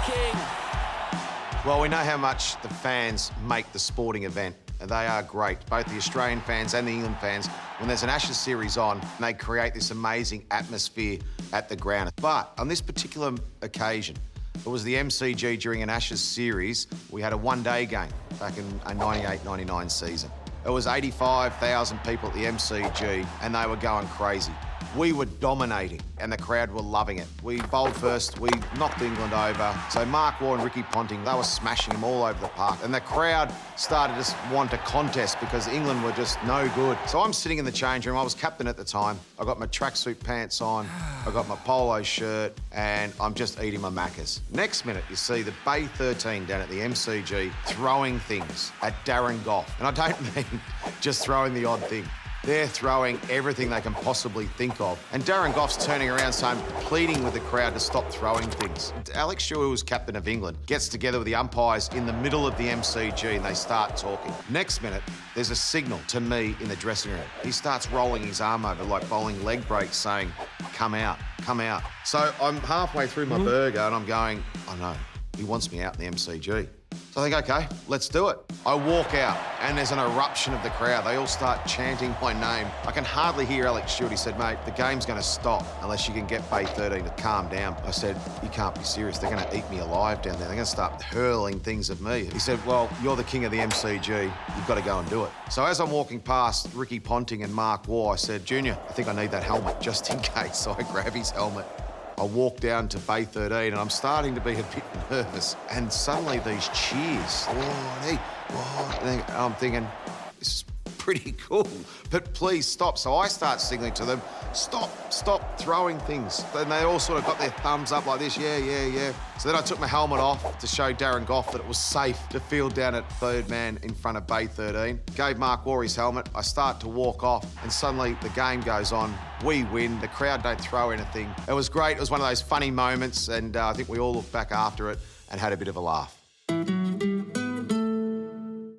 king. Well, we know how much the fans make the sporting event. They are great, both the Australian fans and the England fans. When there's an Ashes series on, they create this amazing atmosphere at the ground. But on this particular occasion, it was the MCG during an Ashes series. We had a one-day game back in a 98-99 season. It was 85,000 people at the MCG, and they were going crazy. We were dominating, and the crowd were loving it. We bowled first, we knocked England over. So Mark Waugh and Ricky Ponting, they were smashing them all over the park. And the crowd started to want a contest because England were just no good. So I'm sitting in the change room. I was captain at the time. I got my tracksuit pants on, I got my polo shirt, and I'm just eating my Maccas. Next minute, you see the Bay 13 down at the MCG throwing things at Darren Gough. And I don't mean just throwing the odd thing. They're throwing everything they can possibly think of. And Darren Gough's turning around saying, pleading with the crowd to stop throwing things. Alex Stewart, who was captain of England, gets together with the umpires in the middle of the MCG and they start talking. Next minute, there's a signal to me in the dressing room. He starts rolling his arm over like bowling leg breaks saying, come out, come out. So I'm halfway through my burger and I'm going, I know, he wants me out in the MCG. So I think, OK, let's do it. I walk out and there's an eruption of the crowd. They all start chanting my name. I can hardly hear Alex Stewart. He said, mate, the game's going to stop unless you can get Bay 13 to calm down. I said, you can't be serious. They're going to eat me alive down there. They're going to start hurling things at me. He said, well, you're the king of the MCG. You've got to go and do it. So as I'm walking past Ricky Ponting and Mark Waugh, I said, Junior, I think I need that helmet just in case. So I grab his helmet. I walk down to Bay 13 and I'm starting to be a bit nervous. And suddenly these cheers, Warnie, Warnie. And I'm thinking, this is pretty cool, but please stop. So I start signaling to them, stop throwing things. And they all sort of got their thumbs up like this, yeah. So then I took my helmet off to show Darren Gough that it was safe to field down at third man in front of Bay 13. Gave Mark Waugh his helmet. I start to walk off and suddenly the game goes on. We win. The crowd don't throw anything. It was great. It was one of those funny moments and I think we all looked back after it and had a bit of a laugh.